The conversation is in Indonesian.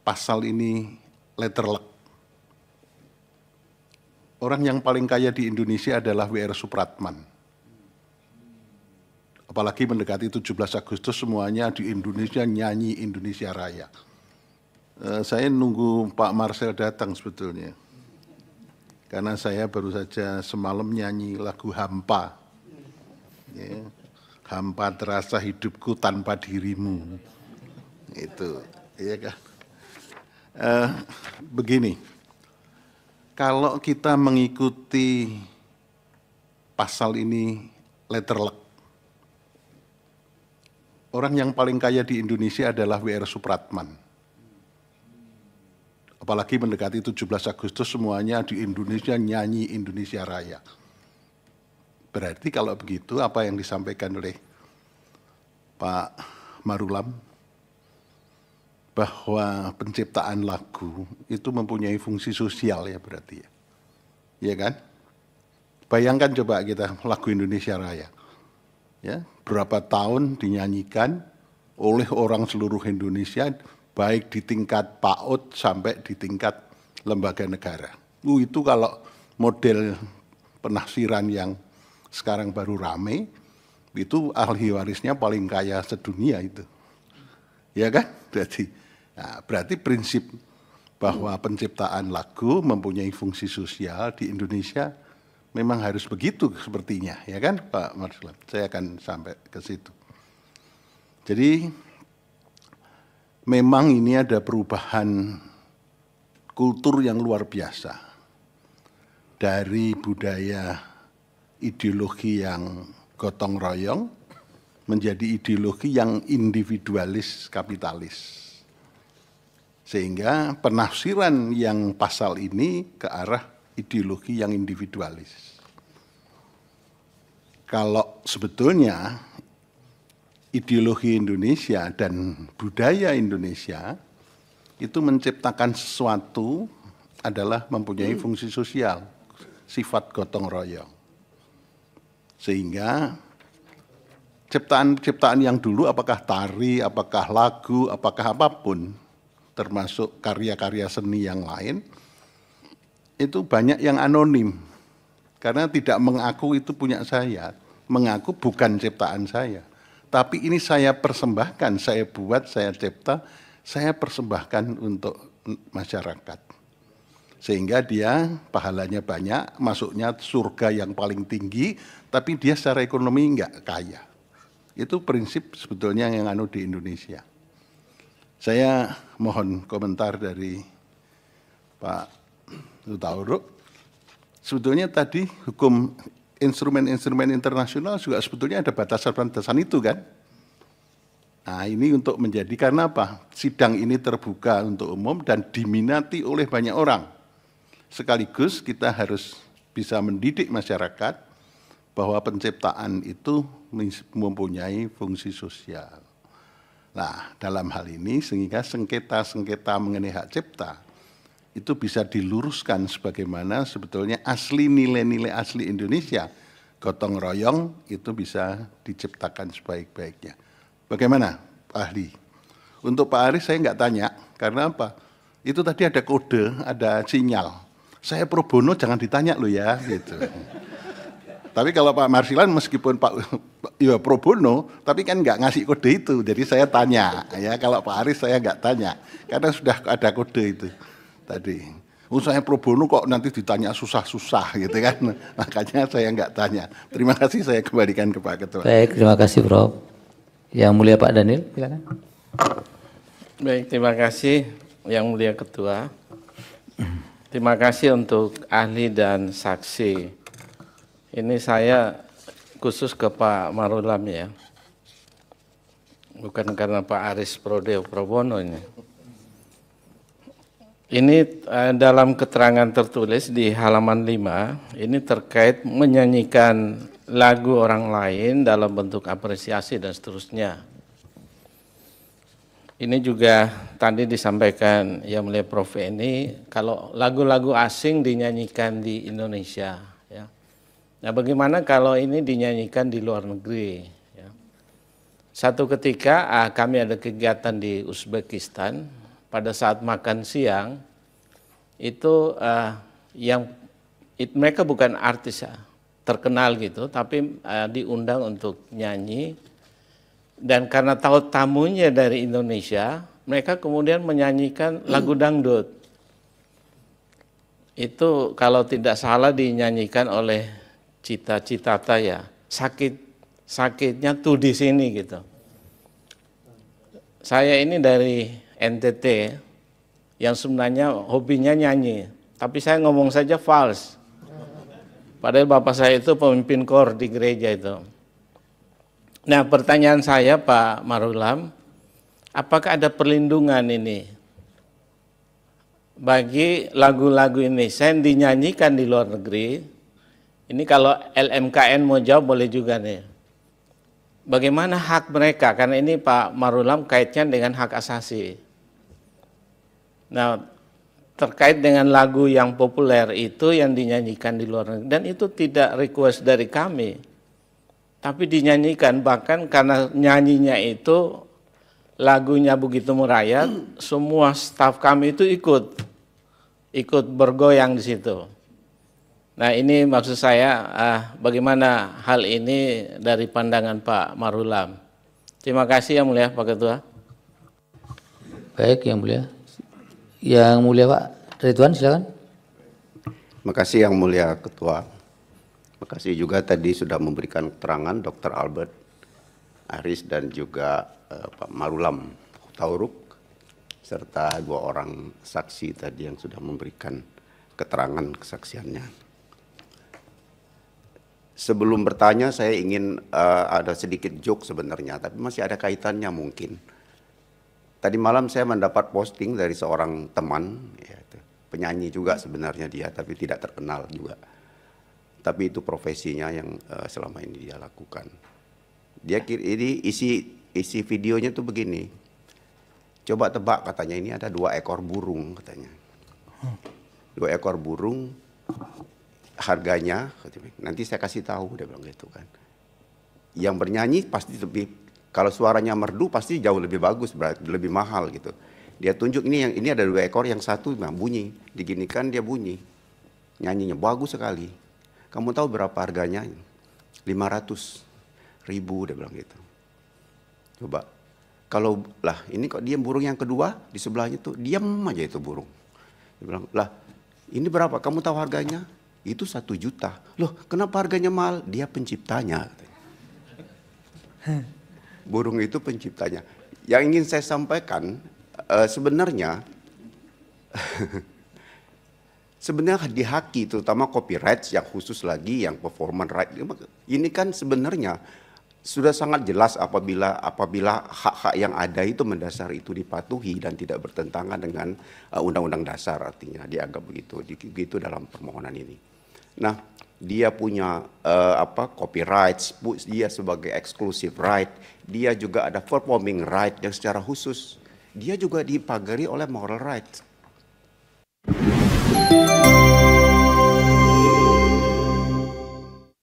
pasal ini letter luck. Orang yang paling kaya di Indonesia adalah W.R. Supratman. Apalagi mendekati 17 Agustus semuanya di Indonesia nyanyi Indonesia Raya. Saya nunggu Pak Marcel datang sebetulnya. Karena saya baru saja semalam nyanyi lagu Hampa. Ya, hampa terasa hidupku tanpa dirimu. Itu, iya kan? Begini, kalau kita mengikuti pasal ini letter luck, orang yang paling kaya di Indonesia adalah W.R. Supratman. Apalagi mendekati 17 Agustus semuanya di Indonesia nyanyi Indonesia Raya. Berarti kalau begitu apa yang disampaikan oleh Pak Marulam, bahwa penciptaan lagu itu mempunyai fungsi sosial ya berarti ya. Iya kan? Bayangkan coba kita lagu Indonesia Raya. Ya, berapa tahun dinyanyikan oleh orang seluruh Indonesia, baik di tingkat PAUD sampai di tingkat lembaga negara. Itu kalau model penafsiran yang sekarang baru rame, itu ahli warisnya paling kaya sedunia itu. Ya kan? Berarti prinsip bahwa penciptaan lagu mempunyai fungsi sosial di Indonesia memang harus begitu sepertinya, ya kan Pak Marcel? Saya akan sampai ke situ. Jadi memang ini ada perubahan kultur yang luar biasa dari budaya ideologi yang gotong royong menjadi ideologi yang individualis kapitalis. Sehingga penafsiran yang pasal ini ke arah ideologi yang individualis. Kalau sebetulnya ideologi Indonesia dan budaya Indonesia itu menciptakan sesuatu adalah mempunyai fungsi sosial, sifat gotong royong. Sehingga ciptaan-ciptaan yang dulu apakah tari, apakah lagu, apakah apapun, termasuk karya-karya seni yang lain, itu banyak yang anonim. Karena tidak mengaku itu punya saya, mengaku bukan ciptaan saya. Tapi ini saya persembahkan, saya buat, saya cipta, saya persembahkan untuk masyarakat. Sehingga dia pahalanya banyak, masuknya surga yang paling tinggi, tapi dia secara ekonomi enggak kaya. Itu prinsip sebetulnya yang di Indonesia. Saya mohon komentar dari Pak Hutauruk. Sebetulnya tadi hukum instrumen-instrumen internasional juga sebetulnya ada batasan-batasan itu kan. Nah ini untuk menjadi, karena apa? Sidang ini terbuka untuk umum dan diminati oleh banyak orang. Sekaligus kita harus bisa mendidik masyarakat bahwa penciptaan itu mempunyai fungsi sosial. Nah, dalam hal ini sehingga sengketa-sengketa mengenai hak cipta itu bisa diluruskan sebagaimana sebetulnya asli nilai-nilai asli Indonesia, gotong royong itu bisa diciptakan sebaik-baiknya. Bagaimana Pak Ahli? Untuk Pak Aris saya nggak tanya, karena apa? Itu tadi ada kode, ada sinyal. Saya pro bono jangan ditanya loh ya, gitu. Tapi kalau Pak Marsilan meskipun Pak ya pro bono, tapi kan nggak ngasih kode itu, jadi saya tanya. Ya kalau Pak Aris saya nggak tanya, karena sudah ada kode itu tadi. Saya pro bono kok nanti ditanya susah-susah gitu kan, makanya saya nggak tanya. Terima kasih, saya kembalikan ke Pak Ketua. Baik, terima kasih Prof. Yang mulia Pak Daniel, silakan. Baik, terima kasih Yang Mulia Ketua. Terima kasih untuk ahli dan saksi. Ini saya khusus ke Pak Marulam ya. Bukan karena Pak Aris Prodeo Pro Bono ini. Ini dalam keterangan tertulis di halaman 5, ini terkait menyanyikan lagu orang lain dalam bentuk apresiasi dan seterusnya. Ini juga tadi disampaikan Yang Mulia Prof. ini, kalau lagu-lagu asing dinyanyikan di Indonesia, ya. Nah, bagaimana kalau ini dinyanyikan di luar negeri? Ya. Satu ketika kami ada kegiatan di Uzbekistan, pada saat makan siang itu mereka bukan artis ya, terkenal gitu, tapi diundang untuk nyanyi. Dan karena tahu tamunya dari Indonesia, mereka kemudian menyanyikan lagu dangdut. Itu kalau tidak salah dinyanyikan oleh Cita Citata ya. Sakitnya tuh di sini gitu. Saya ini dari NTT yang sebenarnya hobinya nyanyi, tapi saya ngomong saja fals. Padahal bapak saya itu pemimpin KOR di gereja itu. Nah, pertanyaan saya Pak Marulam, apakah ada perlindungan ini bagi lagu-lagu Indonesia yang dinyanyikan di luar negeri? Ini kalau LMKN mau jawab boleh juga nih. Bagaimana hak mereka? Karena ini Pak Marulam kaitnya dengan hak asasi. Nah, terkait dengan lagu yang populer itu yang dinyanyikan di luar negeri, dan itu tidak request dari kami, tapi dinyanyikan, bahkan karena nyanyinya itu lagunya begitu merayat, semua staf kami itu ikut bergoyang di situ. Nah, ini maksud saya bagaimana hal ini dari pandangan Pak Marulam. Terima kasih Yang Mulia Pak Ketua. Baik Yang Mulia. Yang Mulia Pak Ridwan, silakan. Terima kasih Yang Mulia Ketua. Terima kasih juga tadi sudah memberikan keterangan Dr. Albert Aris dan juga Pak Marulam Tauruk, serta 2 orang saksi tadi yang sudah memberikan keterangan kesaksiannya. Sebelum bertanya, saya ingin ada sedikit joke sebenarnya, tapi masih ada kaitannya mungkin. Tadi malam saya mendapat posting dari seorang teman, ya, penyanyi juga sebenarnya dia, tapi tidak terkenal juga. Tapi itu profesinya yang selama ini dia lakukan. Dia ini isi videonya tuh begini. Coba tebak, katanya, ini ada 2 ekor burung katanya. 2 ekor burung, harganya nanti saya kasih tahu, dia bilang gitu kan. Yang bernyanyi pasti lebih, kalau suaranya merdu pasti jauh lebih bagus, lebih mahal gitu. Dia tunjuk ini ada 2 ekor, yang satu bunyi, diginikan dia bunyi, nyanyinya bagus sekali. Kamu tahu berapa harganya? 500.000, dia bilang gitu. Coba, kalau lah ini kok dia burung yang kedua di sebelahnya tuh diam aja itu burung. Dia bilang, lah ini berapa? Kamu tahu harganya? Itu 1 juta. Loh, kenapa harganya mahal? Dia penciptanya. Burung itu penciptanya. Yang ingin saya sampaikan sebenarnya di haki, terutama copyright yang khusus lagi, yang performance right, ini kan sebenarnya sudah sangat jelas apabila hak-hak yang ada itu mendasar itu dipatuhi dan tidak bertentangan dengan undang-undang dasar, artinya dianggap begitu dalam permohonan ini. Nah, dia punya copyright, dia sebagai exclusive right, dia juga ada performing right yang secara khusus, dia juga dipagari oleh moral right.